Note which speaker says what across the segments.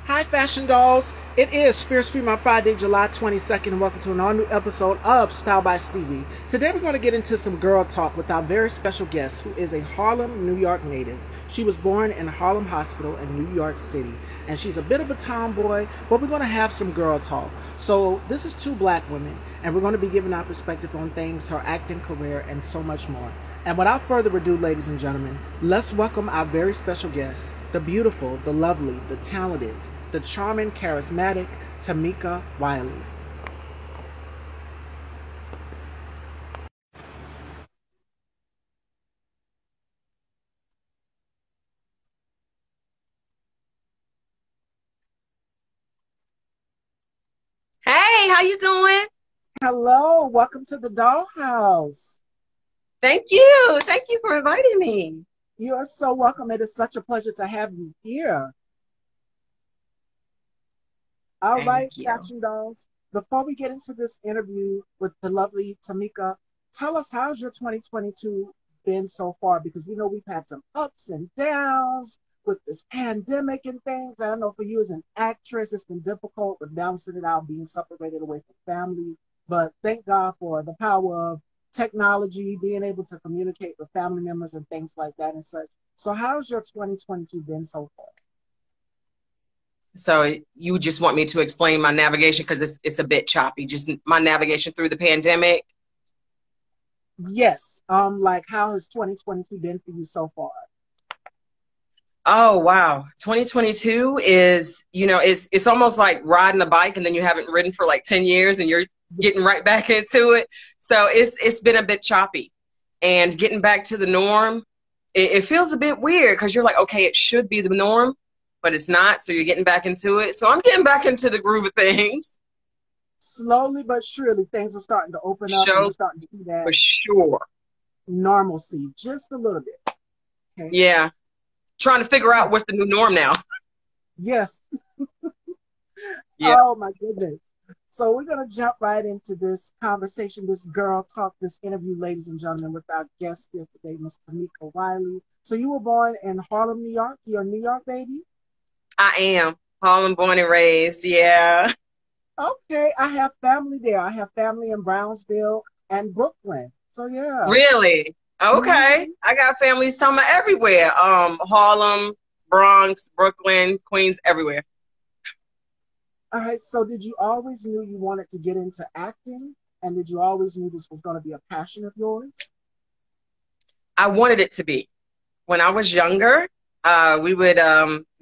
Speaker 1: Hi, fashion dolls. It is Fierce Female Friday, July 22nd, and welcome to an all new episode of Style by Stevie. Today, we're going to get into some girl talk with our very special guest, who is a Harlem, New York native. She was born in Harlem Hospital in New York City, and she's a bit of a tomboy, but we're going to have some girl talk. So, this is two black women, and we're going to be giving our perspective on things, her acting career, and so much more. And without further ado, ladies and gentlemen, let's welcome our very special guest, the beautiful, the lovely, the talented, the charming, charismatic Tamica Wiley.
Speaker 2: Hey, how you doing?
Speaker 1: Hello, welcome to the dollhouse.
Speaker 2: Thank you. Thank you for inviting me.
Speaker 1: You are so welcome. It is such a pleasure to have you here. All
Speaker 2: Thank
Speaker 1: right,
Speaker 2: you.
Speaker 1: fashion dolls. Before we get into this interview with the lovely Tamica, tell us how's your 2022 been so far? Because we know we've had some ups and downs with this pandemic and things. I don't know, for you as an actress, it's been difficult with balancing it out, being separated away from family. But thank God for the power of technology, being able to communicate with family members and things like that and such. So how's your 2022 been so far?
Speaker 2: So you just want me to explain my navigation because it's a bit choppy. Just my navigation through the pandemic.
Speaker 1: Yes. Like how has 2022 been for you so far?
Speaker 2: Oh wow. 2022 is, it's almost like riding a bike and then you haven't ridden for like 10 years and you're getting right back into it. So it's been a bit choppy. And getting back to the norm, it feels a bit weird because you're like, okay, it should be the norm, but it's not. So you're getting back into it. So I'm getting back into the groove of things.
Speaker 1: Slowly but surely, things are starting to open up and we're
Speaker 2: Show
Speaker 1: starting to see
Speaker 2: for
Speaker 1: that
Speaker 2: sure.
Speaker 1: normalcy just a little bit. Okay.
Speaker 2: Yeah. Trying to figure out what's the new norm now.
Speaker 1: Yes.
Speaker 2: Yeah.
Speaker 1: Oh my goodness. So we're going to jump right into this conversation, this girl talk, this interview, ladies and gentlemen, with our guest here today, Miss Tamica Wiley. So you were born in Harlem, New York. You're a New York baby?
Speaker 2: I am. Harlem born and raised. Yeah.
Speaker 1: Okay, I have family there. I have family in Brownsville and Brooklyn. So yeah.
Speaker 2: Really? Okay.
Speaker 1: Mhm.
Speaker 2: I got families somewhere everywhere. Harlem, Bronx, Brooklyn, Queens, everywhere.
Speaker 1: All right. So did you always knew you wanted to get into acting, and did you always knew this was going to be a passion of yours?
Speaker 2: I wanted it to be. When I was younger, we would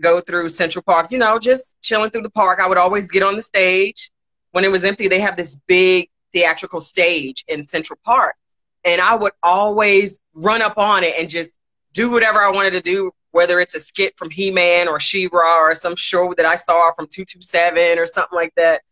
Speaker 2: go through Central Park, just chilling through the park. I would always get on the stage. When it was empty, they have this big theatrical stage in Central Park. And I would always run up on it and just do whatever I wanted to do, whether it's a skit from He-Man or She-Ra or some show that I saw from 227 or something like that.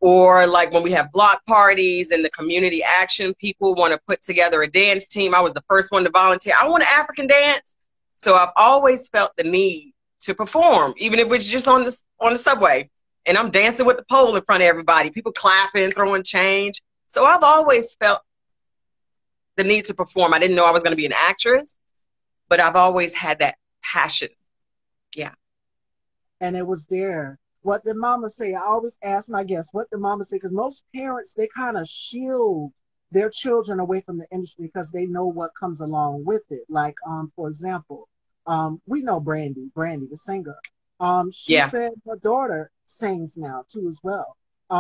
Speaker 2: Or like when we have block parties and the community action, people want to put together a dance team. I was the first one to volunteer. I want an African dance. So I've always felt the need to perform, even if it's just on the subway. And I'm dancing with the pole in front of everybody, people clapping, throwing change. So I've always felt the need to perform. I didn't know I was going to be an actress, but I've always had that passion. Yeah.
Speaker 1: And it was there. What did mama say? I always ask my guests, what did mama say? Because most parents, they kind of shield their children away from the industry because they know what comes along with it. Like, for example, we know Brandy, the singer. She
Speaker 2: Yeah.
Speaker 1: said her daughter sings now too as well.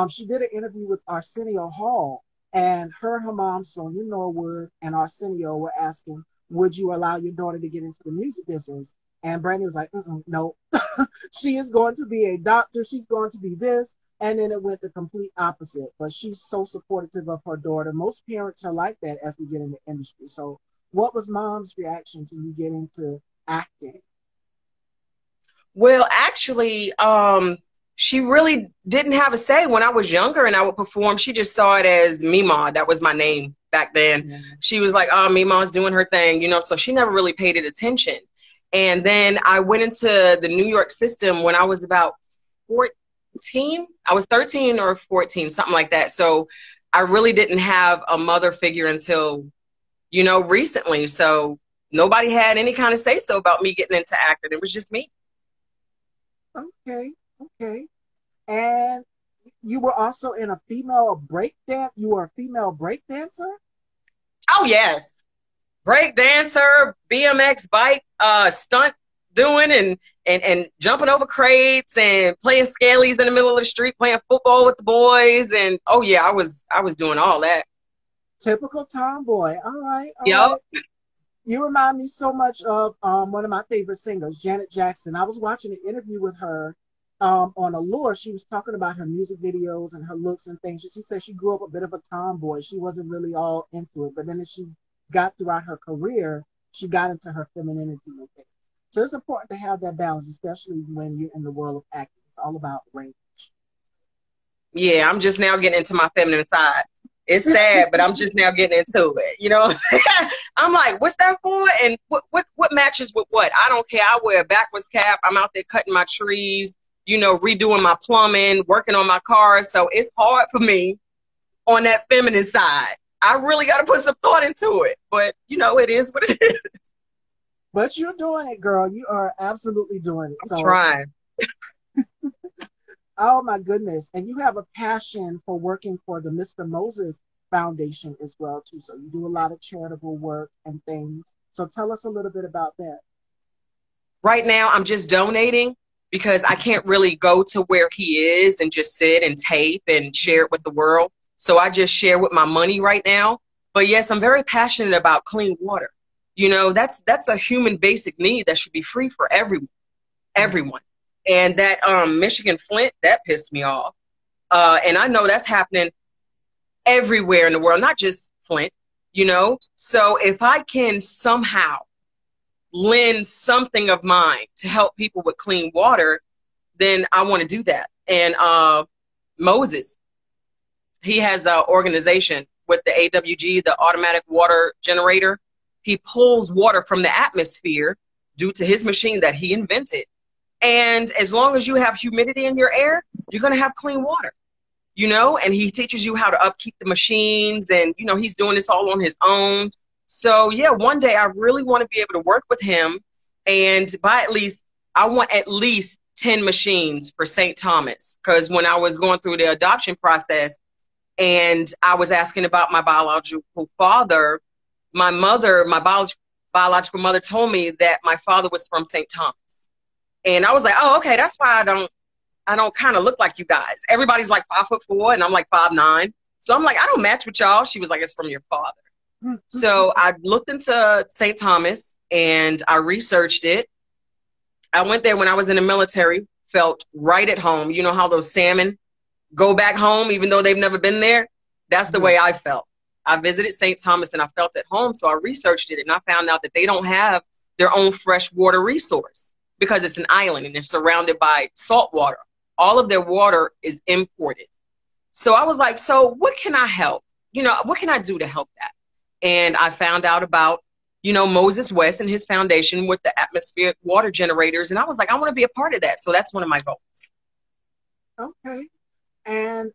Speaker 1: She did an interview with Arsenio Hall, and her mom, Sonia Norwood, and Arsenio were asking, would you allow your daughter to get into the music business? And Brandy was like, no, she is going to be a doctor. She's going to be this. And then it went the complete opposite. But she's so supportive of her daughter. Most parents are like that as we get in the industry. So what was mom's reaction to you getting into acting?
Speaker 2: Well, actually, she really didn't have a say when I was younger and I would perform. She just saw it as Mima. That was my name back then.
Speaker 1: Yeah.
Speaker 2: She was like, oh, Mima's doing her thing, so she never really paid it attention. And then I went into the New York system when I was about 14. I was 13 or 14, something like that. So I really didn't have a mother figure until, recently. So nobody had any kind of say so about me getting into acting. It was just me.
Speaker 1: Okay. Okay. And you were also in a female break dance. You were a female break dancer?
Speaker 2: Oh yes, break dancer, BMX bike, stunt doing, and jumping over crates and playing scallies in the middle of the street, playing football with the boys, and oh yeah, I was doing all that.
Speaker 1: Typical tomboy. All right, all
Speaker 2: Yep.
Speaker 1: right. You remind me so much of one of my favorite singers, Janet Jackson. I was watching an interview with her on Allure. She was talking about her music videos and her looks and things. She said she grew up a bit of a tomboy. She wasn't really all into it, but then as she got throughout her career, she got into her femininity and things. So it's important to have that balance, especially when you're in the world of acting. It's all about range.
Speaker 2: Yeah, I'm just now getting into my feminine side. It's sad, but I'm just now getting into it. You know what I'm saying? I'm like, what's that for? And what matches with what? I don't care. I wear a backwards cap. I'm out there cutting my trees, redoing my plumbing, working on my cars. So it's hard for me on that feminine side. I really got to put some thought into it. But, it is what it is.
Speaker 1: But you're doing it, girl. You are absolutely doing it.
Speaker 2: I'm
Speaker 1: So
Speaker 2: trying.
Speaker 1: oh my goodness. And you have a passion for working for the Mr. Moses Foundation as well too. So you do a lot of charitable work and things. So tell us a little bit about that.
Speaker 2: Right now, I'm just donating because I can't really go to where he is and just sit and tape and share it with the world. So I just share with my money right now. But yes, I'm very passionate about clean water. That's a human basic need that should be free for everyone. And that Michigan Flint, that pissed me off. And I know that's happening everywhere in the world, not just Flint, So if I can somehow lend something of mine to help people with clean water, then I want to do that. And Moses, he has an organization with the AWG, the automatic water generator. He pulls water from the atmosphere due to his machine that he invented. And as long as you have humidity in your air, you're going to have clean water, and he teaches you how to upkeep the machines. And, he's doing this all on his own. So, yeah, one day I really want to be able to work with him and I want at least 10 machines for St. Thomas. Because when I was going through the adoption process and I was asking about my biological father, my biological mother told me that my father was from St. Thomas. And I was like, oh, okay, that's why I don't kind of look like you guys. Everybody's like 5'4" and I'm like 5'9". So I'm like, I don't match with y'all. She was like, it's from your father. So I looked into St. Thomas and I researched it. I went there when I was in the military, felt right at home. You know how those salmon go back home even though they've never been there? That's the way I felt. I visited St. Thomas and I felt at home. So I researched it and I found out that they don't have their own fresh water resource because it's an island and they're surrounded by salt water. All of their water is imported. So I was like, so what can I help? What can I do to help that? And I found out about, Moses West and his foundation with the atmospheric water generators. And I was like, I want to be a part of that. So that's one of my goals.
Speaker 1: Okay. And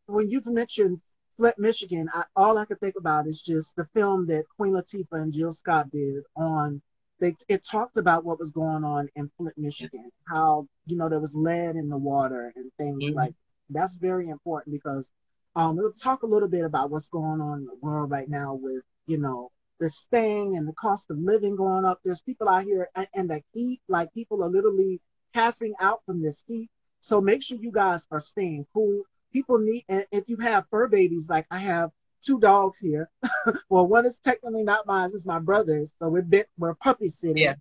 Speaker 1: when you've mentioned Flint, Michigan, all I could think about is just the film that Queen Latifah and Jill Scott did on. It talked about what was going on in Flint, Michigan, how, there was lead in the water and things like that. That's very important because we'll talk a little bit about what's going on in the world right now with, this thing and the cost of living going up. There's people out here and the heat, like people are literally passing out from this heat. So make sure you guys are staying cool. People need, and if you have fur babies, like I have 2 dogs here. Well, one is technically not mine, it's my brother's. So we're puppy sitting.
Speaker 2: Yeah.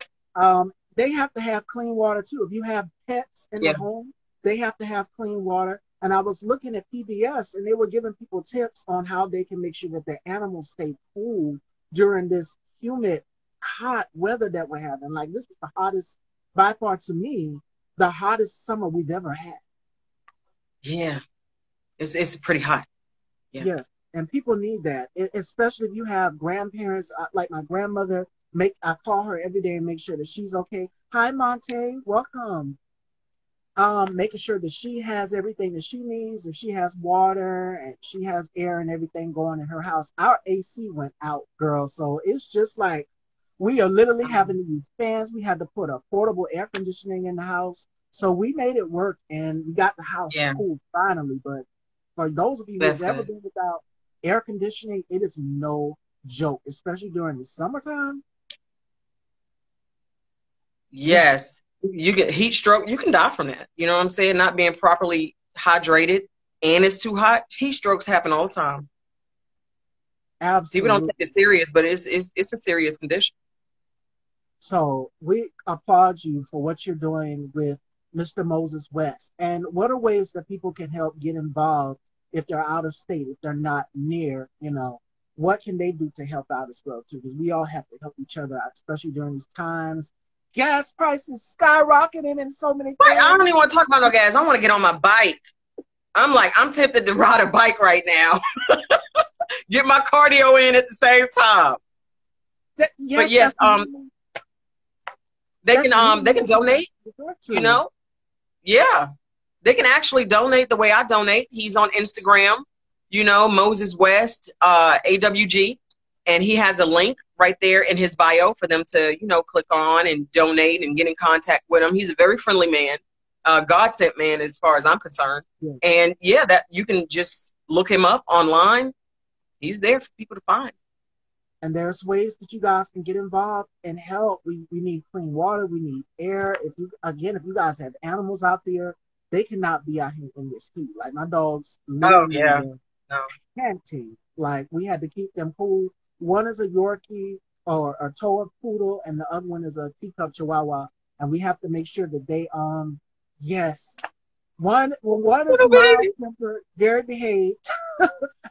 Speaker 1: They have to have clean water too. If you have pets in the home, they have to have clean water. And I was looking at PBS and they were giving people tips on how they can make sure that their animals stay cool during this humid, hot weather that we're having. Like this was the hottest, by far to me, the hottest summer we've ever had.
Speaker 2: Yeah. It's pretty hot. Yeah.
Speaker 1: Yes. And people need that, especially if you have grandparents, like my grandmother. I call her every day and make sure that she's okay. Hi, Monte, welcome. Making sure that she has everything that she needs. If she has water and she has air and everything going in her house. Our AC went out, girl. So it's just like we are literally having to use fans. We had to put a portable air conditioning in the house. So we made it work, and we got the house
Speaker 2: Yeah,
Speaker 1: cool finally. But for those of you who've
Speaker 2: that's
Speaker 1: ever
Speaker 2: good.
Speaker 1: been without air conditioning, it is no joke, especially during the summertime. Yes,
Speaker 2: Yes, you get heat stroke. You can die from that. You know what I'm saying? Not being properly hydrated and it's too hot. Heat strokes happen all the time. People don't take
Speaker 1: absolutely.
Speaker 2: it serious, but it's a serious condition.
Speaker 1: So we applaud you for what you're doing with Mr. Moses West. And what are ways that people can help get involved if they're out of state, if they're not near, what can they do to help out as well too? Because we all have to help each other out, especially during these times. Gas prices skyrocketing and so many
Speaker 2: But I
Speaker 1: things.
Speaker 2: don't even want to talk about no gas. I want to get on my bike. I'm tempted to ride a bike right now. Get my cardio in at the same time. But
Speaker 1: Yes,
Speaker 2: yes,
Speaker 1: that's
Speaker 2: they
Speaker 1: really
Speaker 2: can
Speaker 1: what we
Speaker 2: donate,
Speaker 1: refer
Speaker 2: you
Speaker 1: to.
Speaker 2: know? Yeah. They can actually donate the way I donate. He's on Instagram, Moses West, AWG, and he has a link right there in his bio for them to, click on and donate and get in contact with him. He's a very friendly man, God sent man as far as I'm concerned.
Speaker 1: Yeah.
Speaker 2: And yeah, that you can just look him up online. He's there for people to find.
Speaker 1: And there's ways that you guys can get involved and help. We need clean water. We need air. If you guys have animals out there, they cannot be out here in this heat. Like my dogs
Speaker 2: Oh
Speaker 1: literally
Speaker 2: yeah.
Speaker 1: were
Speaker 2: No.
Speaker 1: panting. Like we had to keep them cool. One is a Yorkie or a Toa Poodle, and the other one is a teacup Chihuahua. And we have to make sure that they yes. One is
Speaker 2: Little
Speaker 1: mild
Speaker 2: baby.
Speaker 1: tempered, very behaved,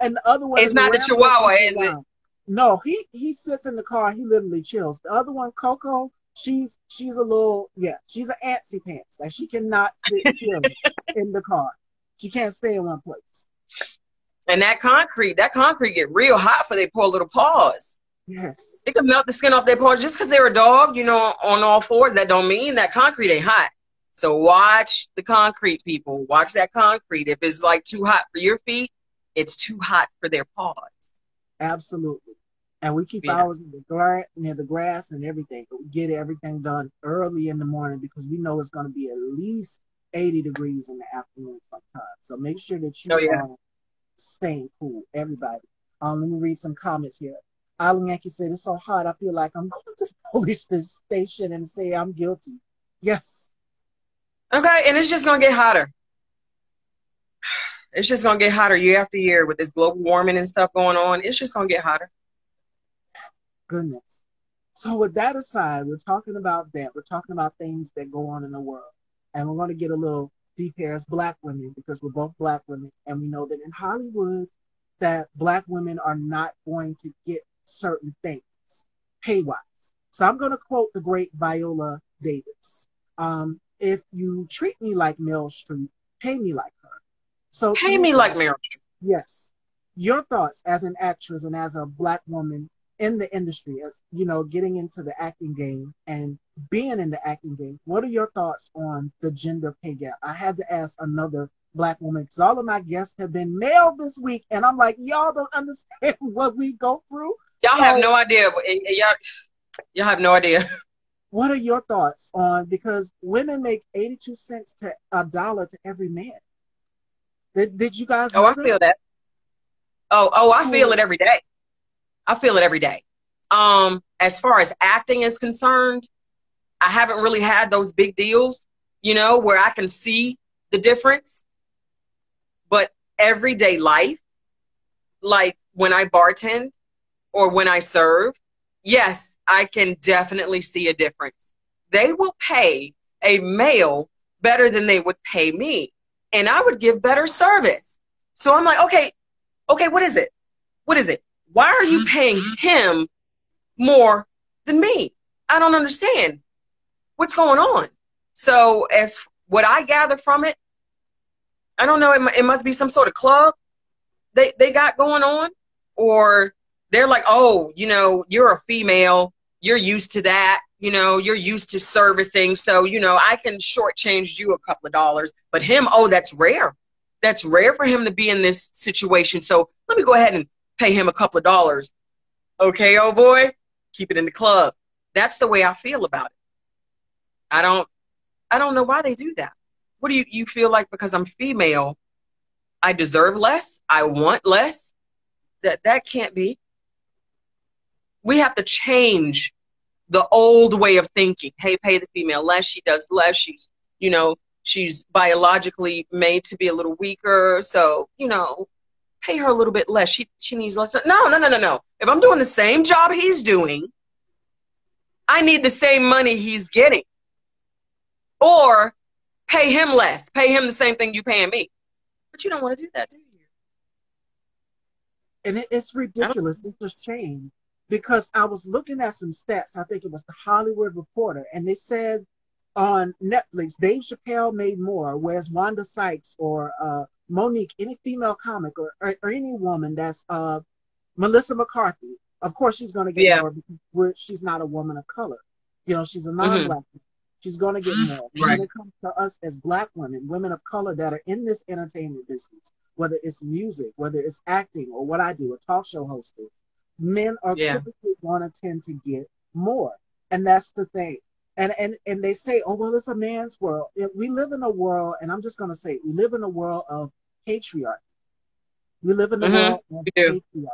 Speaker 1: and the other one
Speaker 2: It's
Speaker 1: is a
Speaker 2: not the
Speaker 1: ramblers
Speaker 2: Chihuahua,
Speaker 1: up and
Speaker 2: is it?
Speaker 1: down. No, he sits in the car. He literally chills. The other one, Coco, she's a little she's an antsy pants. Like she cannot sit still in the car. She can't stay in one place.
Speaker 2: And that concrete get real hot for their poor little paws.
Speaker 1: Yes,
Speaker 2: It can melt the skin off their paws just because they're a dog, on all fours. That don't mean that concrete ain't hot. So watch the concrete, people. Watch that concrete. If it's like too hot for your feet, it's too hot for their paws.
Speaker 1: absolutely. And we keep
Speaker 2: Yeah.
Speaker 1: ours in near the grass and everything. But we get everything done early in the morning because we know it's going to be at least 80 degrees in the afternoon sometimes. So make sure that
Speaker 2: Oh
Speaker 1: you
Speaker 2: yeah.
Speaker 1: are staying cool, everybody. Let me read some comments here. Island Yankee said, it's so hot, I feel like I'm going to the police station and say I'm guilty. Yes.
Speaker 2: Okay, and it's just gonna get hotter. It's just gonna get hotter year after year with this global warming and stuff going on. It's just gonna get hotter.
Speaker 1: Goodness. So with that aside, we're talking about that. We're talking about things that go on in the world. And we're going to get a little deep here as Black women because we're both Black women. And we know that in Hollywood, that Black women are not going to get certain things pay-wise. So I'm going to quote the great Viola Davis. If you treat me like Meryl Streep, pay me like her. So
Speaker 2: Pay me like Meryl Streep.
Speaker 1: yes, your thoughts as an actress and as a Black woman in the industry, as getting into the acting game and being in the acting game, what are your thoughts on the gender pay gap? I had to ask another Black woman because all of my guests have been male this week, and I'm like, y'all don't understand what we go through.
Speaker 2: Y'all
Speaker 1: So,
Speaker 2: have no idea. Y'all have no idea.
Speaker 1: what are your thoughts on, because women make 82 cents to $1 to every man? Did you guys
Speaker 2: Oh,
Speaker 1: know
Speaker 2: I
Speaker 1: that?
Speaker 2: feel that. Oh, I feel
Speaker 1: So,
Speaker 2: it every day. I feel it every day. As far as acting is concerned, I haven't really had those big deals, where I can see the difference. But everyday life, like when I bartend or when I serve, yes, I can definitely see a difference. They will pay a male better than they would pay me, and I would give better service. So I'm like, okay, what is it? What is it? Why are you paying him more than me? I don't understand what's going on. So as what I gather from it, I don't know, it must be some sort of club they got going on, or they're like, oh, you're a female, you're used to that, you're used to servicing, so I can shortchange you a couple of dollars, but him, oh, that's rare. That's rare for him to be in this situation, so let me go ahead and pay him a couple of dollars. Okay, oh boy, keep it in the club. That's the way I feel about it. I don't know why they do that. What do you feel like because I'm female, I deserve less? I want less? That can't be. We have to change the old way of thinking. Hey, pay the female less. She does less. She's, she's biologically made to be a little weaker. So, pay her a little bit less. She needs less. No, no, no, no, no. If I'm doing the same job he's doing, I need the same money he's getting. Or pay him less. Pay him the same thing you paying me. But you don't want to do that, do you?
Speaker 1: And it's ridiculous. It's a shame. Because I was looking at some stats. I think it was the Hollywood Reporter. And they said on Netflix, Dave Chappelle made more, whereas Wanda Sykes or Monique, any female comic or any woman that's Melissa McCarthy, of course she's going to get more because she's not a woman of color. She's a non-black woman. She's going to get more.
Speaker 2: Right.
Speaker 1: When it comes to us as black women, women of color that are in this entertainment business, whether it's music, whether it's acting or what I do, a talk show hostess, men are typically going to tend to get more. And that's the thing. And they say, oh, well, it's a man's world. We live in a world, and I'm just going to say, we live in a world of patriarchy. We live in a world of patriarchy.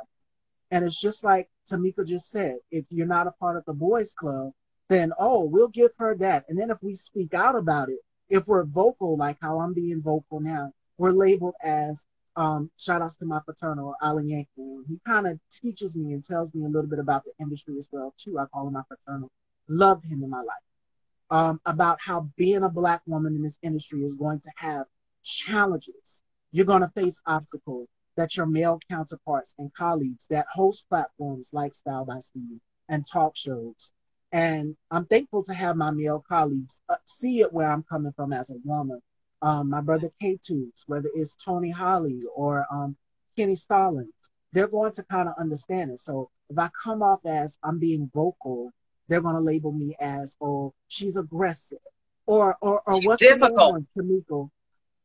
Speaker 1: And it's just like Tamica just said, if you're not a part of the boys club, then, oh, we'll give her that. And then if we speak out about it, if we're vocal, like how I'm being vocal now, we're labeled as, shout outs to my fraternal, Alan Yankee. He kind of teaches me and tells me a little bit about the industry as well, too. I call him my fraternal. Loved him in my life. About how being a black woman in this industry is going to have challenges. You're going to face obstacles that your male counterparts and colleagues that host platforms like Style by Stevie and talk shows. And I'm thankful to have my male colleagues see it where I'm coming from as a woman. My brother K2s, whether it's Tony Holly or Kenny Stallings, they're going to kind of understand it. So if I come off as I'm being vocal, they're going to label me as, oh, she's aggressive. Or what's
Speaker 2: difficult.
Speaker 1: Tamica?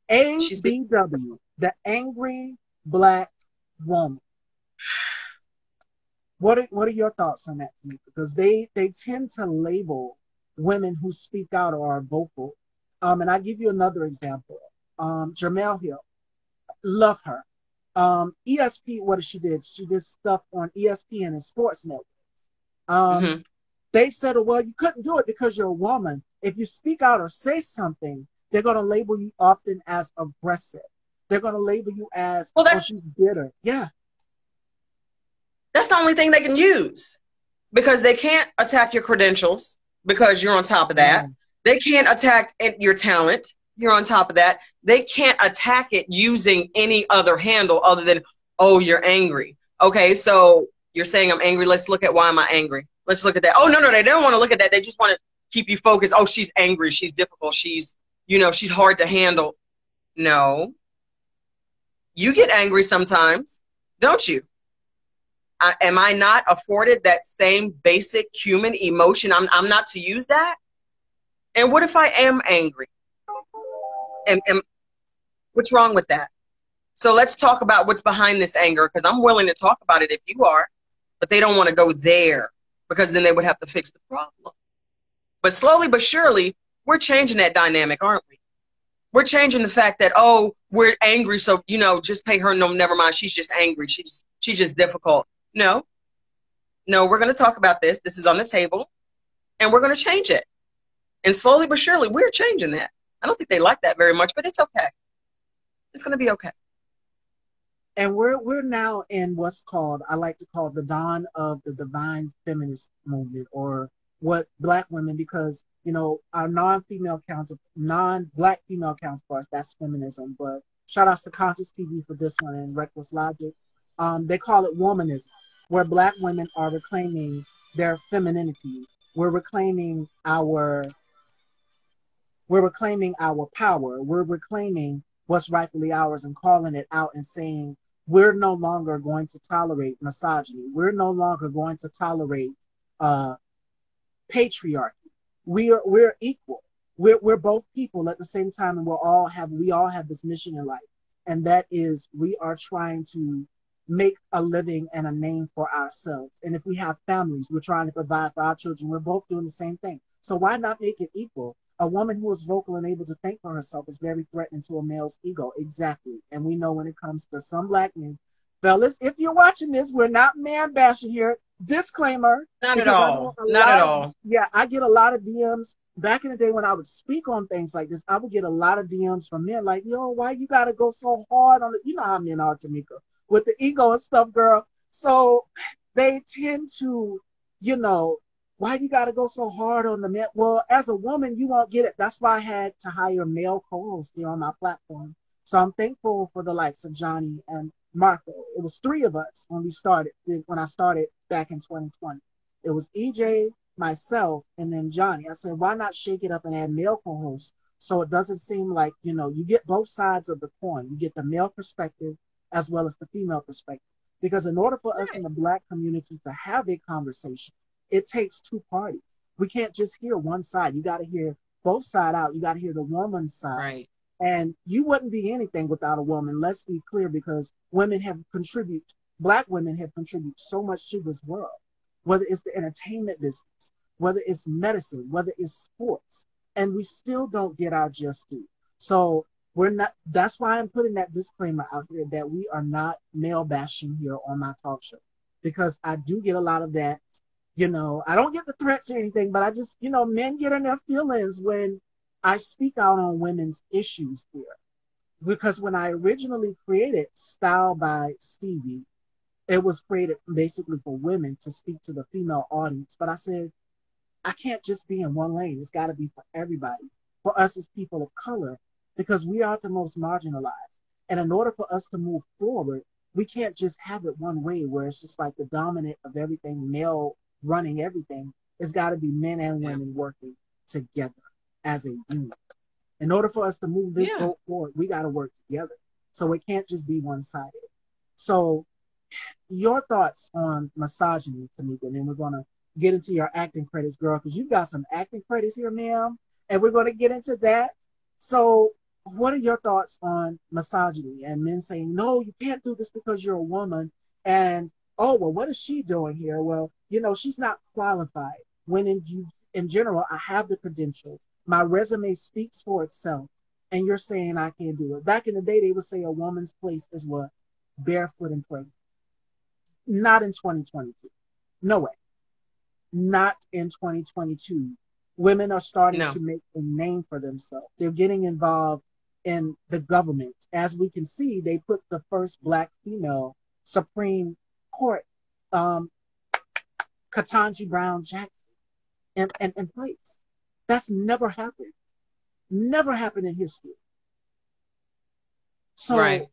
Speaker 1: ABW, the angry black woman. What are your thoughts on that, Tamica? Because they tend to label women who speak out or are vocal. And I give you another example. Jamel Hill, love her. ESP, what she did? She did stuff on ESPN and Sports Network. They said, oh, well, you couldn't do it because you're a woman. If you speak out or say something, they're going to label you often as aggressive. They're going to label you as, oh, she's bitter. Yeah.
Speaker 2: That's the only thing they can use because they can't attack your credentials because you're on top of that. They can't attack your talent. You're on top of that. They can't attack it using any other handle other than, oh, you're angry. Okay, so you're saying I'm angry. Let's look at why am I angry. Let's look at that. Oh, no, they don't want to look at that. They just want to keep you focused. Oh, she's angry. She's difficult. She's hard to handle. No. You get angry sometimes, don't you? Am I not afforded that same basic human emotion? I'm not to use that? And what if I am angry? And what's wrong with that? So let's talk about what's behind this anger, because I'm willing to talk about it if you are, but they don't want to go there because then they would have to fix the problem. But slowly but surely, we're changing that dynamic, aren't we? We're changing the fact that, oh, we're angry, so, just pay her. No, never mind. She's just angry. She's just difficult. No, we're going to talk about this. This is on the table, and we're going to change it. And slowly but surely, we're changing that. I don't think they like that very much, but it's okay. It's going to be okay.
Speaker 1: And we're now in what's called, I like to call the dawn of the divine feminist movement, or what black women, because, our non-black female counterparts, that's feminism. But shout outs to Conscious TV for this one and Reckless Logic. They call it womanism, where black women are reclaiming their femininity. We're reclaiming our power. We're reclaiming what's rightfully ours and calling it out and saying, we're no longer going to tolerate misogyny. We're no longer going to tolerate patriarchy. We're equal. We're both people at the same time, and we all have this mission in life, and that is we are trying to make a living and a name for ourselves. And if we have families, we're trying to provide for our children. We're both doing the same thing. So why not make it equal? A woman who is vocal and able to think for herself is very threatening to a male's ego. Exactly. And we know when it comes to some black men, fellas, if you're watching this, we're not man bashing here. Disclaimer,
Speaker 2: Not at
Speaker 1: because I know
Speaker 2: all.
Speaker 1: a
Speaker 2: Not at
Speaker 1: lot of,
Speaker 2: all.
Speaker 1: yeah, I get a lot of DMs. Back in the day when I would speak on things like this, I would get a lot of DMs from men like, yo, why you got to go so hard on it? You know how men are, Tamica, with the ego and stuff, girl. So they tend to, you know, why you got to go so hard on the men? Well, as a woman, you won't get it. That's why I had to hire male co-hosts here on my platform. So I'm thankful for the likes of Johnny and Marco. It was three of us when I started back in 2020. It was EJ, myself, and then Johnny. I said, why not shake it up and add male co-hosts so it doesn't seem like, you know, you get both sides of the coin. You get the male perspective as well as the female perspective. Because in order for us in the Black community to have a conversation, it takes two parties. We can't just hear one side. You got to hear both sides out. You got to hear the woman's side.
Speaker 2: Right.
Speaker 1: And you wouldn't be anything without a woman. Let's be clear, because Black women have contributed so much to this world, whether it's the entertainment business, whether it's medicine, whether it's sports, and we still don't get our just due. So that's why I'm putting that disclaimer out here that we are not male bashing here on my talk show, because I do get a lot of that. You know, I don't get the threats or anything, but I just, you know, men get in their feelings when I speak out on women's issues here. Because when I originally created Style by Stevie, it was created basically for women to speak to the female audience. But I said, I can't just be in one lane. It's got to be for everybody, for us as people of color, because we are the most marginalized. And in order for us to move forward, we can't just have it one way where it's just like the dominant of everything, male running everything. It's got to be men and women working together as a unit. In order for us to move this boat forward, we got to work together. So it can't just be one-sided. So your thoughts on misogyny, Tamica, and then we're going to get into your acting credits, girl, because you've got some acting credits here, ma'am, and we're going to get into that. So what are your thoughts on misogyny and men saying, no, you can't do this because you're a woman, and oh, well, what is she doing here? Well, you know, she's not qualified. When in general, I have the credentials. My resume speaks for itself. And you're saying I can't do it. Back in the day, they would say a woman's place is what? Barefoot and pregnant. Not in 2022. No way. Not in 2022. Women are starting to make a name for themselves. They're getting involved in the government. As we can see, they put the first Black female Supreme Court, Ketanji Brown Jackson, in place. That's never happened. Never happened in history. So,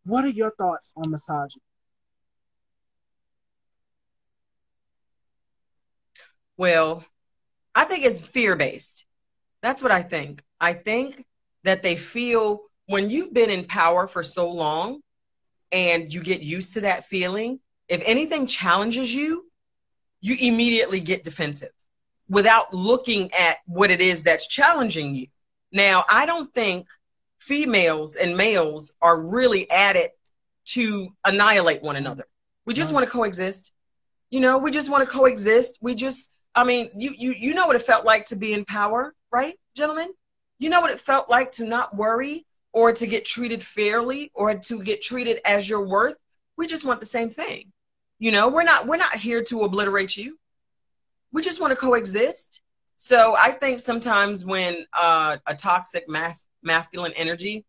Speaker 1: what are your thoughts on misogyny?
Speaker 2: Well, I think it's fear-based. That's what I think. I think that they feel when you've been in power for so long and you get used to that feeling, if anything challenges you, you immediately get defensive without looking at what it is that's challenging you. Now, I don't think females and males are really at it to annihilate one another. We just want to coexist. You know, we just want to coexist. I mean, you know what it felt like to be in power, right, gentlemen? You know what it felt like to not worry or to get treated fairly or to get treated as your worth. We just want the same thing. You know, we're not here to obliterate you. We just want to coexist. So I think sometimes when a toxic masculine energy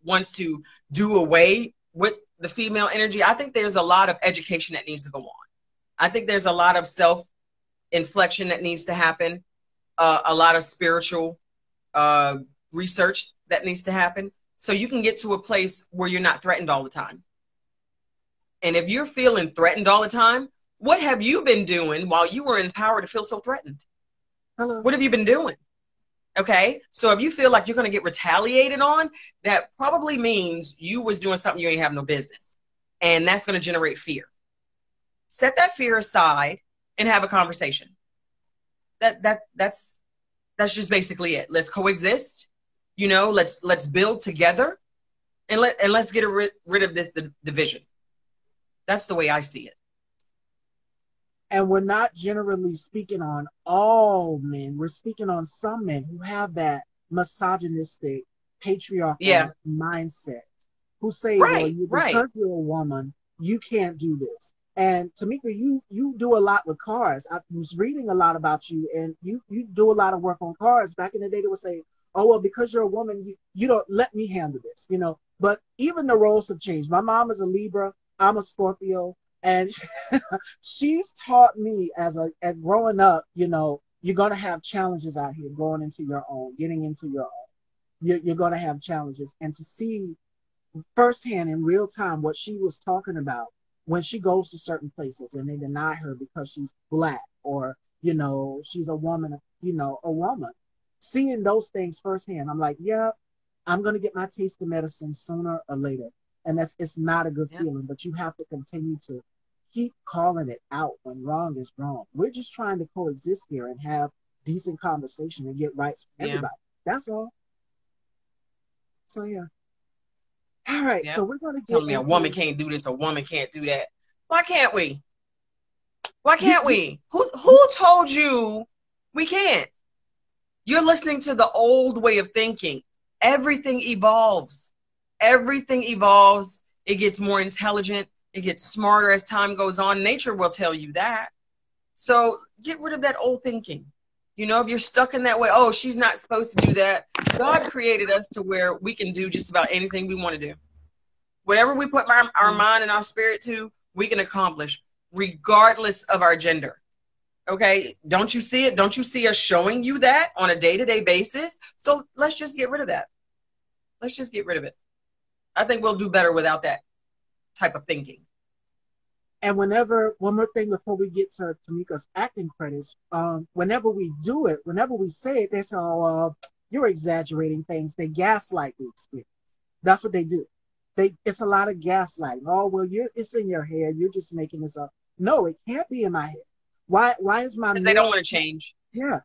Speaker 2: wants to do away with the female energy, I think there's a lot of education that needs to go on. I think there's a lot of self-inflection that needs to happen, a lot of spiritual research that needs to happen, so you can get to a place where you're not threatened all the time. And if you're feeling threatened all the time, what have you been doing while you were in power to feel so threatened?
Speaker 1: Hello.
Speaker 2: What have you been doing? Okay, so if you feel like you're going to get retaliated on, that probably means you was doing something you ain't have no business. And that's going to generate fear. Set that fear aside and have a conversation. That's just basically it. Let's coexist. You know, let's build together, and let's get rid of this division. That's the way I see it.
Speaker 1: And we're not generally speaking on all men. We're speaking on some men who have that misogynistic,
Speaker 2: Yeah.
Speaker 1: patriarchal mindset, who say, well,
Speaker 2: Right.
Speaker 1: you,
Speaker 2: Right.
Speaker 1: because you're a woman, you can't do this. And Tamica, you do a lot with cars. I was reading a lot about you, and you do a lot of work on cars. Back in the day, they would say, oh, well, because you're a woman, you don't let me handle this, you know. But even the roles have changed. My mom is a Libra, I'm a Scorpio, and she's taught me as growing up, you know, you're gonna have challenges out here, going into your own, getting into your own. You're gonna have challenges, and to see firsthand in real time what she was talking about when she goes to certain places and they deny her because she's black, or you know, she's a woman, you know, a woman. Seeing those things firsthand, I'm like, yeah, I'm gonna get my taste of medicine sooner or later. And it's not a good
Speaker 2: Yeah.
Speaker 1: feeling, but you have to continue to keep calling it out when wrong is wrong. We're just trying to coexist here and have decent conversation and get rights for
Speaker 2: Yeah.
Speaker 1: everybody. That's all. So yeah. All right,
Speaker 2: Yeah.
Speaker 1: so we're going to get
Speaker 2: Telling me a woman
Speaker 1: into
Speaker 2: can't do this, a woman can't do that. Why can't we? Why
Speaker 1: you,
Speaker 2: can't
Speaker 1: you,
Speaker 2: we? Who
Speaker 1: you.
Speaker 2: told you we can't? You're listening to the old way of thinking. Everything evolves. Everything evolves. It gets more intelligent. It gets smarter as time goes on. Nature will tell you that. So get rid of that old thinking. You know, if you're stuck in that way, oh, she's not supposed to do that. God created us to where we can do just about anything we want to do. Whatever we put our mind and our spirit to, we can accomplish, regardless of our gender. Okay, don't you see it? Don't you see us showing you that on a day-to-day basis? So let's just get rid of that. Let's just get rid of it. I think we'll do better without that type of thinking.
Speaker 1: And whenever, one more thing before we get to Tamica's acting credits, whenever we do it, whenever we say it, they say, oh, you're exaggerating things. They gaslight the experience. That's what they do. It's a lot of gaslighting. Oh, well, it's in your head. You're just making this up. No, it can't be in my head. Why is my
Speaker 2: Because they don't
Speaker 1: male?
Speaker 2: want to change.
Speaker 1: Yeah,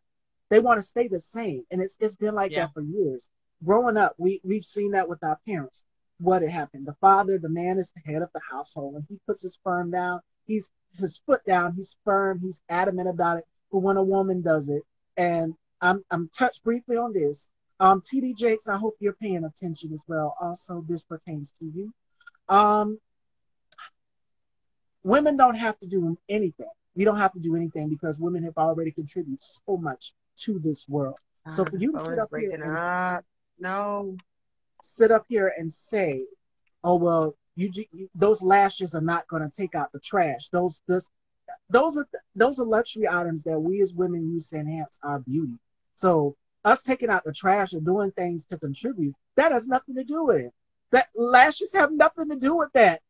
Speaker 1: they want to stay the same, and it's been like
Speaker 2: Yeah.
Speaker 1: that for years. Growing up, we've seen that with our parents. What had happened? The father, the man, is the head of the household, and he puts his firm down. He's his foot down. He's firm. He's adamant about it. But when a woman does it, and I'm touched briefly on this. TD Jakes, I hope you're paying attention as well. Also, this pertains to you. Um, Women don't have to do anything. We don't have to do anything because women have already contributed so much to this world. So for
Speaker 2: The
Speaker 1: you to
Speaker 2: phone is breaking up. No.
Speaker 1: sit up here and say, "Oh well, those lashes are not going to take out the trash." Those are luxury items that we as women use to enhance our beauty. So us taking out the trash or doing things to contribute, that has nothing to do with it. That lashes have nothing to do with that.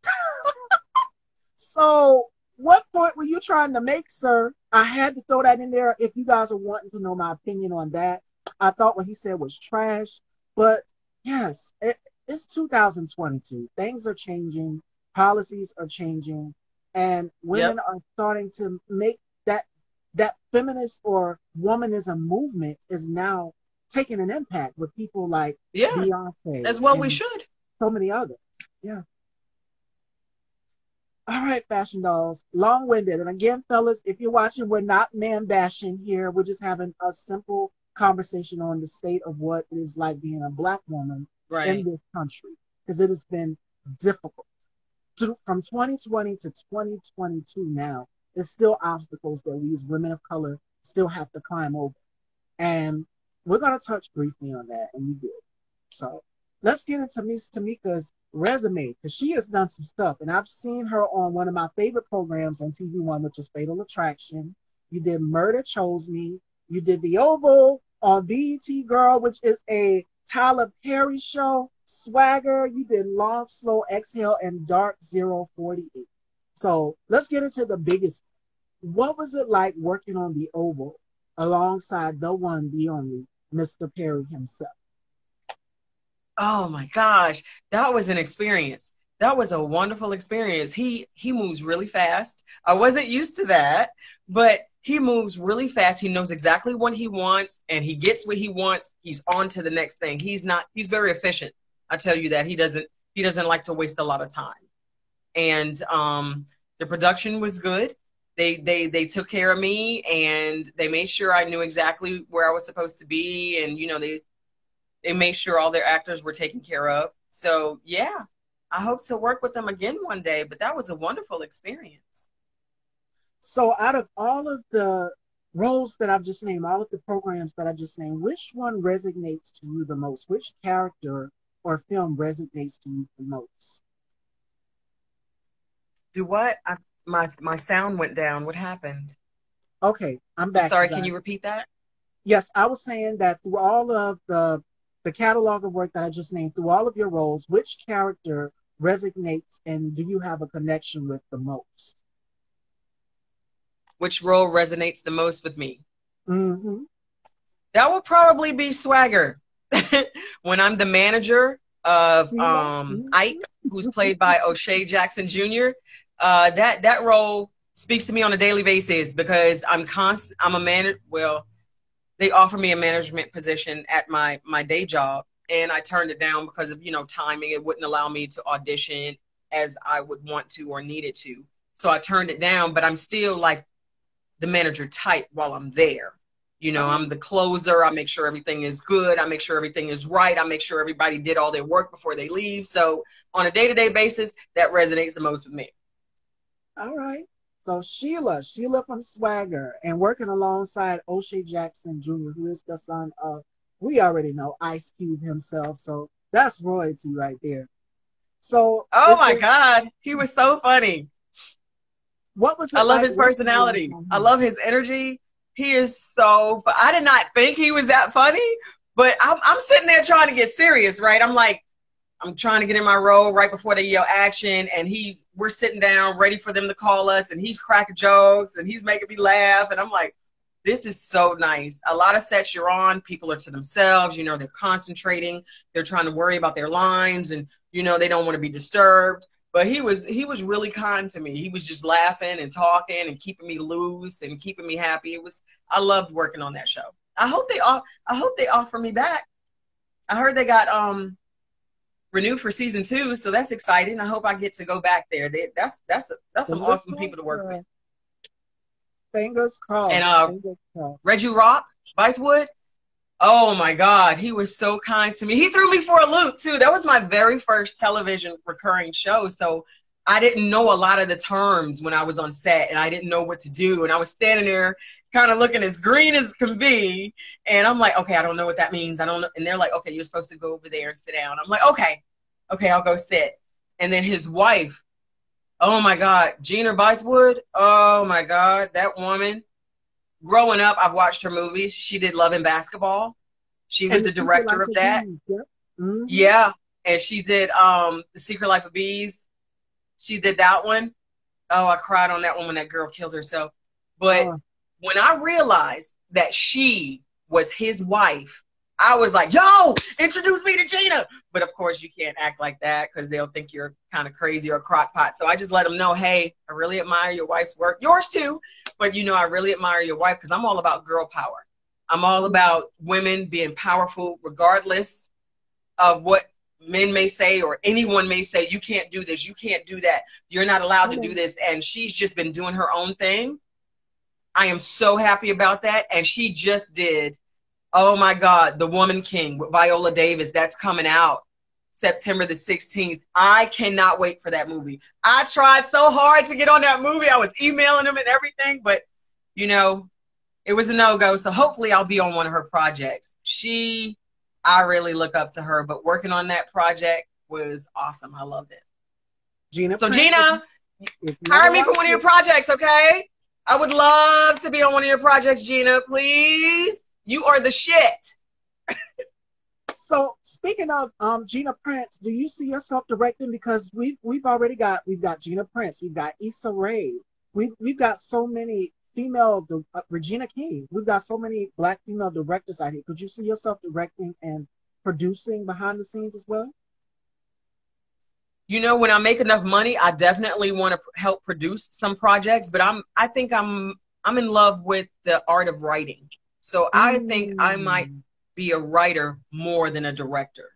Speaker 1: So, what point were you trying to make, sir? I had to throw that in there if you guys are wanting to know my opinion on that. I thought what he said was trash, but yes, it's 2022. Things are changing, policies are changing, and
Speaker 2: Yep.
Speaker 1: women are starting to make that feminist or womanism movement is now taking an impact with people like
Speaker 2: Yeah.
Speaker 1: Beyonce
Speaker 2: As well we
Speaker 1: and
Speaker 2: should.
Speaker 1: so many others. Yeah. All right, fashion dolls, long-winded. And again, fellas, if you're watching, we're not man bashing here. We're just having a simple conversation on the state of what it is like being a black woman in
Speaker 2: Right.
Speaker 1: this country, because it has been difficult. From 2020 to 2022 now, there's still obstacles that we as women of color still have to climb over. And we're going to touch briefly on that, and we did. So let's get into Miss Tamica's resume, because she has done some stuff. And I've seen her on one of my favorite programs on TV One, which is Fatal Attraction. You did Murder Chose Me. You did The Oval on BET Girl, which is a Tyler Perry show. Swagger. You did Long, Slow Exhale and Dark 048. So let's get into the biggest. What was it like working on The Oval alongside the one, the only, Mr. Perry himself?
Speaker 2: Oh my gosh, that was an experience. That was a wonderful experience. He moves really fast. I wasn't used to that, but he moves really fast. He knows exactly what he wants, and he gets what he wants. He's on to the next thing. He's very efficient. I tell you that. He doesn't like to waste a lot of time. And the production was good. they took care of me, and they made sure I knew exactly where I was supposed to be, and they made sure all their actors were taken care of. So yeah, I hope to work with them again one day, but that was a wonderful experience.
Speaker 1: So out of all of the roles that I've just named, all of the programs that I just named, which one resonates to you the most? Which character or film resonates to you the most?
Speaker 2: Do what? My sound went down. What happened?
Speaker 1: Okay, I'm
Speaker 2: I'm
Speaker 1: back, you
Speaker 2: sorry. Can
Speaker 1: guys.
Speaker 2: you repeat that?
Speaker 1: Yes, I was saying that through all of the catalog of work that I just named, through all of your roles, which character resonates and do you have a connection with the most?
Speaker 2: Which role resonates the most with me?
Speaker 1: Mm-hmm.
Speaker 2: That would probably be Swagger. When I'm the manager of Ike, who's played by O'Shea Jackson Jr., that role speaks to me on a daily basis because I'm a manager. Well, they offered me a management position at my day job, and I turned it down because of timing. It wouldn't allow me to audition as I would want to or needed to. So I turned it down, but I'm still like the manager type while I'm there. I'm the closer. I make sure everything is good. I make sure everything is right. I make sure everybody did all their work before they leave. So on a day-to-day basis, that resonates the most with me.
Speaker 1: All right. So Sheila from Swagger, and working alongside O'Shea Jackson Jr., who is the son of, we already know, Ice Cube himself. So that's royalty right there. So,
Speaker 2: oh my God, he was so funny.
Speaker 1: What was it
Speaker 2: I love
Speaker 1: like
Speaker 2: his personality. I love his energy. He is so. I did not think he was that funny, but I'm sitting there trying to get serious, right? I'm trying to get in my role right before they yell action, and we're sitting down ready for them to call us, and he's cracking jokes, and he's making me laugh, and I'm like, this is so nice. A lot of sets you're on, people are to themselves, they're concentrating, they're trying to worry about their lines, and they don't want to be disturbed. But he was really kind to me. He was just laughing and talking and keeping me loose and keeping me happy. I loved working on that show. I hope they offer me back. I heard they got renewed for season 2, so that's exciting. I hope I get to go back there. That's some awesome people to work with.
Speaker 1: Fingers crossed.
Speaker 2: And Reggie Rock, Bythewood. Oh my God, he was so kind to me. He threw me for a loop too. That was my very first television recurring show. So I didn't know a lot of the terms when I was on set, and I didn't know what to do. And I was standing there kind of looking as green as can be. And I'm like, okay, I don't know what that means. I don't know. And they're like, okay, you're supposed to go over there and sit down. I'm like, okay, I'll go sit. And then his wife, oh my God, Gina Bythewood. Oh my God, that woman. Growing up, I've watched her movies. She did Love and Basketball. She was the director of that. Yeah. And she did The Secret Life of Bees. She did that one. Oh, I cried on that one when that girl killed herself. But when I realized that she was his wife, I was like, yo, introduce me to Gina. But of course, you can't act like that because they'll think you're kind of crazy or a crockpot. So I just let them know, hey, I really admire your wife's work. Yours too. But, I really admire your wife because I'm all about girl power. I'm all about women being powerful regardless of what men may say or anyone may say. You can't do this. You can't do that. You're not allowed to do this. And she's just been doing her own thing. I am so happy about that. And she just did, oh my God, The Woman King with Viola Davis. That's coming out September the 16th. I cannot wait for that movie. I tried so hard to get on that movie. I was emailing them and everything, but it was a no-go. So hopefully I'll be on one of her projects. I really look up to her, but working on that project was awesome. I loved it. Gina, hire me for one of your projects, okay? I would love to be on one of your projects, Gina, please. You are the shit.
Speaker 1: So speaking of Gina Prince, do you see yourself directing? Because we've got Gina Prince, we've got Issa Rae, we've got so many female Regina King, we've got so many Black female directors out here. Could you see yourself directing and producing behind the scenes as well?
Speaker 2: When I make enough money, I definitely want to help produce some projects. But I think I'm in love with the art of writing, so I think I might be a writer more than a director.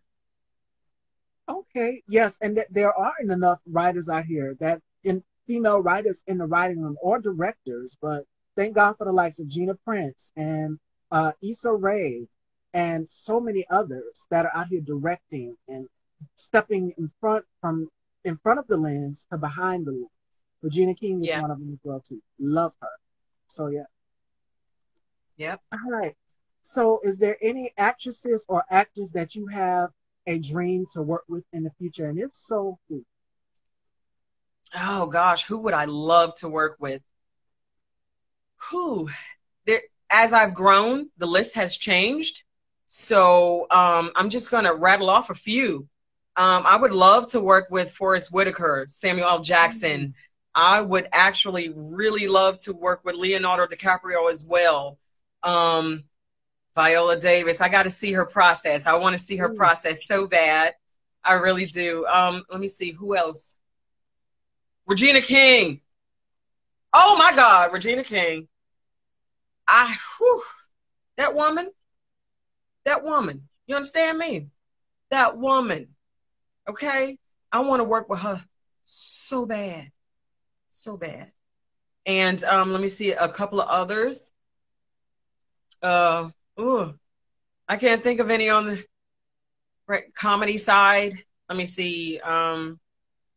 Speaker 2: Okay,
Speaker 1: yes, and there aren't enough writers out here that female writers in the writing room or directors, but thank God for the likes of Gina Prince and Issa Rae and so many others that are out here directing and stepping in front of the lens to behind the lens. Regina King is
Speaker 2: Yeah.
Speaker 1: one of them as well too. Love her. So yeah.
Speaker 2: Yep.
Speaker 1: All right. So is there any actresses or actors that you have a dream to work with in the future? And if so, who?
Speaker 2: Oh gosh, who would I love to work with? Who? There, as I've grown, the list has changed. So I'm just gonna rattle off a few. I would love to work with Forrest Whitaker, Samuel L. Jackson. I would actually really love to work with Leonardo DiCaprio as well. Viola Davis. I got to see her process. I want to see her process so bad. I really do. Let me see. Who else? Regina King. Oh my God, Regina King. That woman. You understand me? That woman. Okay? I want to work with her so bad. So bad. And let me see a couple of others. I can't think of any on the comedy side. Let me see. Kevin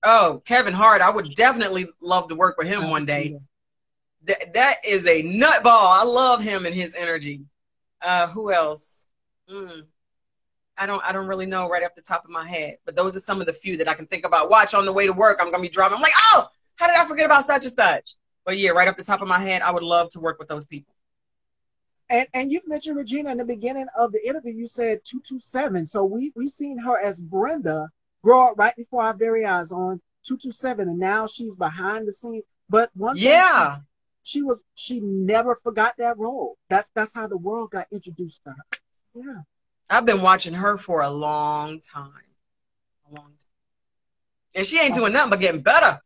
Speaker 2: Hart. I would definitely love to work with him one day. That is a nutball. I love him and his energy. Who else? I don't really know right off the top of my head, but those are some of the few that I can think about. Watch on the way to work. I'm gonna be driving. I'm like, oh, how did I forget about such and such? But yeah, right off the top of my head, I would love to work with those people.
Speaker 1: And you've mentioned Regina in the beginning of the interview. You said 227. So we seen her as Brenda grow up right before our very eyes on 227, and now she's behind the scenes. But one thing she never forgot that role. That's how the world got introduced to her. Yeah.
Speaker 2: I've been watching her for a long time. And she ain't doing nothing but getting better.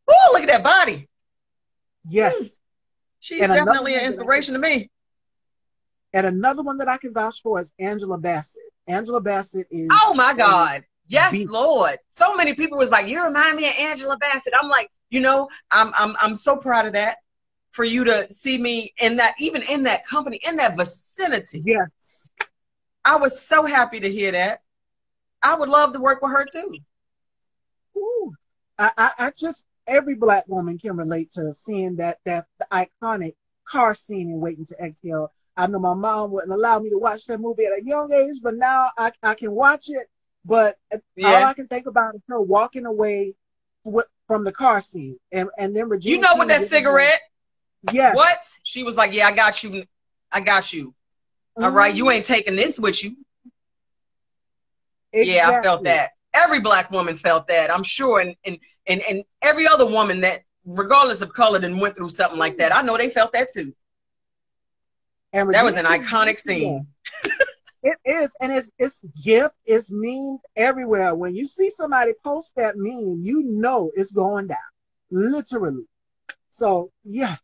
Speaker 2: Oh, look at that body.
Speaker 1: Yes.
Speaker 2: She's definitely an inspiration to me.
Speaker 1: And another one that I can vouch for is Angela Bassett. Angela Bassett is...
Speaker 2: Oh, my God. Yes, Lord. So many people was like, you remind me of Angela Bassett. I'm like, I'm so proud of that. For you to see me in that, even in that company, in that vicinity.
Speaker 1: Yes.
Speaker 2: I was so happy to hear that. I would love to work with her too.
Speaker 1: Ooh. I just, every Black woman can relate to seeing that the iconic car scene in Waiting to Exhale. I know my mom wouldn't allow me to watch that movie at a young age, but now I can watch it. But all I can think about is her walking away from the car scene. And then Regina,
Speaker 2: you know, with that cigarette?
Speaker 1: Yes.
Speaker 2: What? She was like, yeah, I got you. All right, you ain't taking this with you. Exactly. Yeah, I felt that. Every Black woman felt that, I'm sure. And every other woman that, regardless of color, then went through something like that. I know they felt that too. And that was an iconic scene.
Speaker 1: It is, and it's gift, it's meme everywhere. When you see somebody post that meme, you know it's going down, literally. So yes.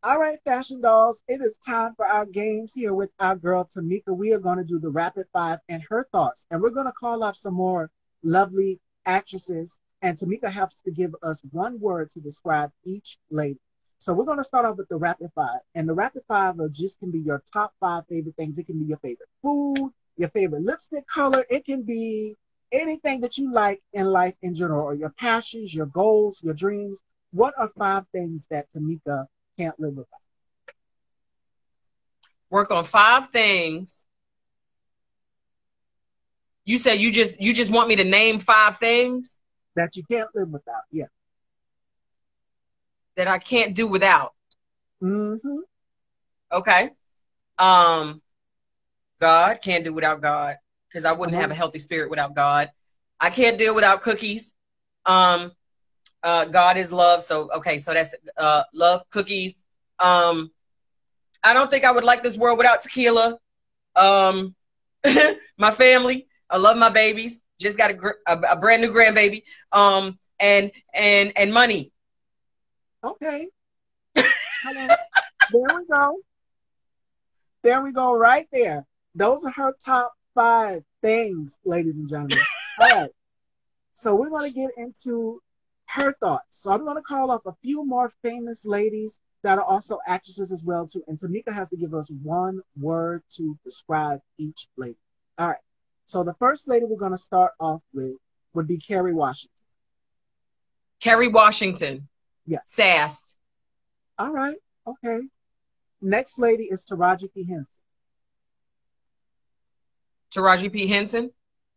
Speaker 1: All right, fashion dolls, it is time for our games here with our girl Tamica. We are going to do the rapid five and her thoughts, and we're going to call off some more lovely actresses, and Tamica has to give us one word to describe each lady. So we're going to start off with the rapid five, and the rapid five just can be your top 5 favorite things. It can be your favorite food, your favorite lipstick color. It can be anything that you like in life in general, or your passions, your goals, your dreams. What are 5 things that Tamica can't live without?
Speaker 2: Work on 5 things. You said you just want me to name 5 things
Speaker 1: that you can't live without. Yeah.
Speaker 2: That I can't do without.
Speaker 1: Mm-hmm.
Speaker 2: Okay. God, can't do without God, because I wouldn't have a healthy spirit without God. I can't deal without cookies. God is love. So, okay. So that's love, cookies. I don't think I would like this world without tequila. My family. I love my babies. Just got a brand new grandbaby. And money.
Speaker 1: Okay. There we go. There we go right there. Those are her top 5 things, ladies and gentlemen. All right. So we're going to get into her thoughts. So I'm going to call up a few more famous ladies that are also actresses as well too. And Tamica has to give us one word to describe each lady. All right. So the first lady we're going to start off with would be Kerry Washington.
Speaker 2: Kerry Washington.
Speaker 1: Yes.
Speaker 2: Sass.
Speaker 1: All right. Okay. Next lady is Taraji P. Henson.
Speaker 2: Taraji P. Henson.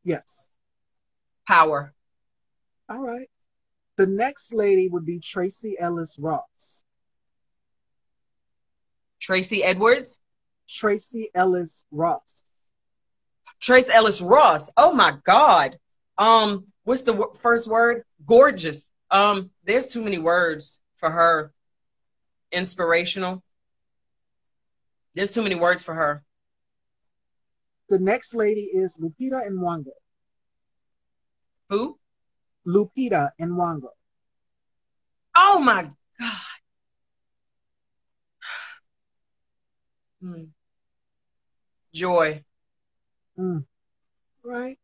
Speaker 1: Yes.
Speaker 2: Power.
Speaker 1: All right. The next lady would be Tracy Ellis Ross.
Speaker 2: Tracy Edwards.
Speaker 1: Tracy Ellis Ross.
Speaker 2: Trace Ellis Ross. Oh my God. What's the first word? Gorgeous. There's too many words for her. Inspirational. There's too many words for her.
Speaker 1: The next lady is Lupita Nyong'o.
Speaker 2: Who?
Speaker 1: Lupita Nyong'o.
Speaker 2: Oh my God. Joy.
Speaker 1: Right.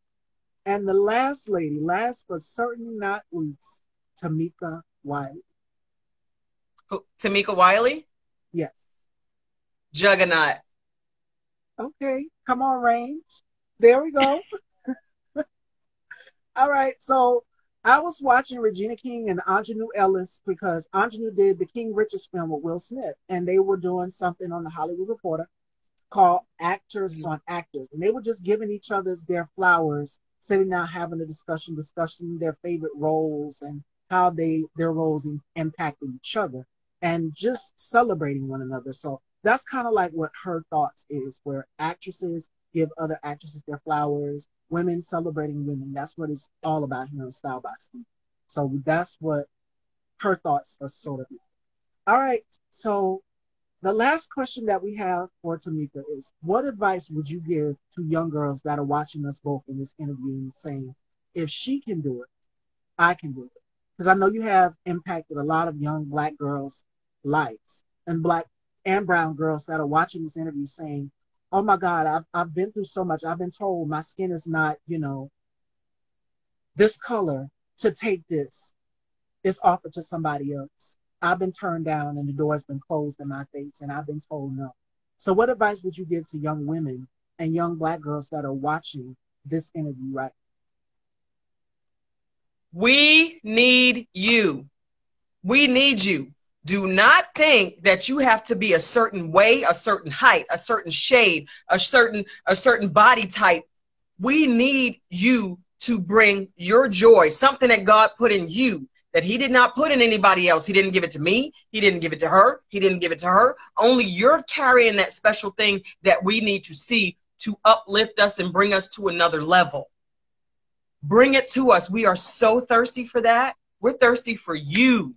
Speaker 1: And the last lady, last but certainly not least, Tamica Wiley.
Speaker 2: Who? Tamica Wiley?
Speaker 1: Yes.
Speaker 2: Juggernaut.
Speaker 1: Okay. Come on, Range. There we go. All right. So I was watching Regina King and Anjanou Ellis because Anjanou did the King Richards film with Will Smith, and they were doing something on the Hollywood Reporter called Actors on Actors. And they were just giving each other their flowers, sitting down having a discussion, discussing their favorite roles and how their roles impacted each other and just celebrating one another. So that's kind of like what her thoughts is, where actresses give other actresses their flowers, women celebrating women. That's what it's all about here on Style by Steve. So that's what her thoughts are sort of like. All right. So the last question that we have for Tamica is, what advice would you give to young girls that are watching us both in this interview and saying, if she can do it, I can do it? Because I know you have impacted a lot of young Black girls' lives and Black and brown girls that are watching this interview saying, oh my God, I've been through so much. I've been told my skin is not, this color to take this. It's offered to somebody else. I've been turned down and the door has been closed in my face and I've been told no. So what advice would you give to young women and young Black girls that are watching this interview right now?
Speaker 2: We need you. We need you. Do not think that you have to be a certain way, a certain height, a certain shade, a certain body type. We need you to bring your joy, something that God put in you that he did not put in anybody else. He didn't give it to me. He didn't give it to her. He didn't give it to her. Only you're carrying that special thing that we need to see to uplift us and bring us to another level. Bring it to us. We are so thirsty for that. We're thirsty for you,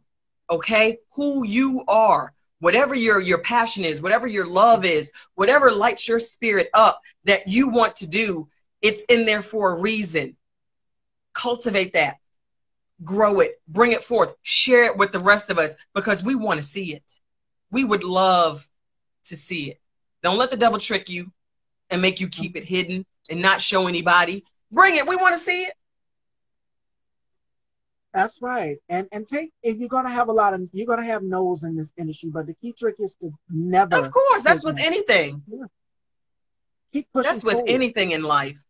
Speaker 2: okay? Who you are, whatever your passion is, whatever your love is, whatever lights your spirit up that you want to do, it's in there for a reason. Cultivate that. Grow it, bring it forth, share it with the rest of us because we want to see it. We would love to see it. Don't let the devil trick you and make you keep it hidden and not show anybody. Bring it. We want to see it.
Speaker 1: That's right. And if you're gonna have you're gonna have no's in this industry, but the key trick is to never.
Speaker 2: Of course, that's with anything.
Speaker 1: Yeah. Keep pushing.
Speaker 2: That's with
Speaker 1: forward.
Speaker 2: anything in life.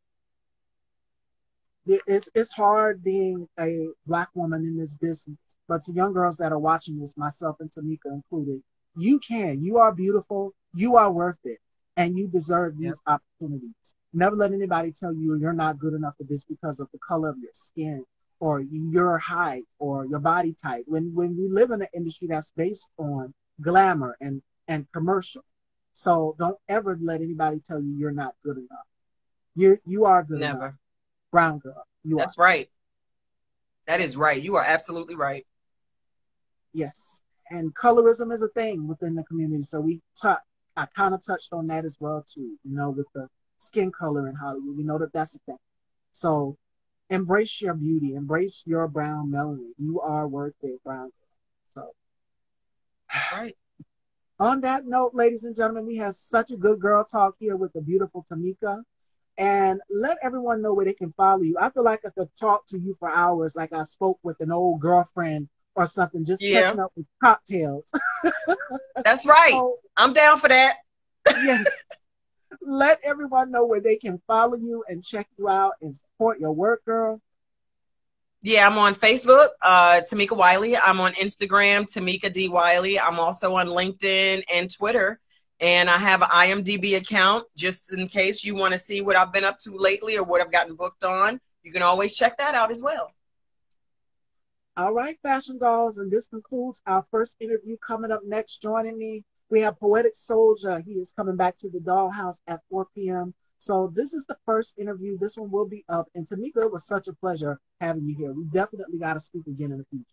Speaker 1: It's hard being a Black woman in this business, but to young girls that are watching this, myself and Tamica included, you are beautiful, you are worth it, and you deserve these opportunities. Never let anybody tell you you're not good enough for this because of the color of your skin or your height or your body type. When we live in an industry that's based on glamour and commercial, so don't ever let anybody tell you you're not good enough. You are good enough.
Speaker 2: Never.
Speaker 1: Brown girl.
Speaker 2: That's right. That is right. You are absolutely right.
Speaker 1: Yes. And colorism is a thing within the community. So I kind of touched on that as well too, with the skin color in Hollywood. We know that that's a thing. So embrace your beauty, embrace your brown melanin. You are worth it, brown girl. So
Speaker 2: that's right.
Speaker 1: On that note, ladies and gentlemen, we had such a good girl talk here with the beautiful Tamica. and let everyone know where they can follow you. I feel like I could talk to you for hours, like I spoke with an old girlfriend or something, just
Speaker 2: Yeah,
Speaker 1: catching up with cocktails.
Speaker 2: that's right.
Speaker 1: So,
Speaker 2: I'm down for that.
Speaker 1: yes, let everyone know where they can follow you and check you out and support your work, girl.
Speaker 2: Yeah, I'm on Facebook, Tamica Wiley. I'm on Instagram, Tamica D. Wiley. I'm also on LinkedIn and Twitter. And I have an IMDb account just in case you want to see what I've been up to lately or what I've gotten booked on. You can always check that out as well.
Speaker 1: All right, fashion dolls, and this concludes our first interview. Coming up next, joining me, we have Poetic Soldier. He is coming back to the Dollhouse at 4 p.m. So this is the first interview. This one will be up. And Tamica, it was such a pleasure having you here. We definitely got to speak again in the future.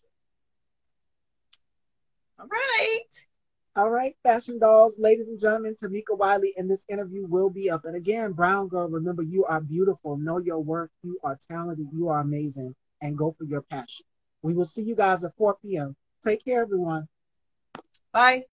Speaker 2: All right.
Speaker 1: All right, fashion dolls, ladies and gentlemen, Tamica Wiley, and this interview will be up. And again, Brown Girl, remember, you are beautiful. Know your worth. You are talented. You are amazing. And go for your passion. We will see you guys at 4 p.m. Take care, everyone.
Speaker 2: Bye.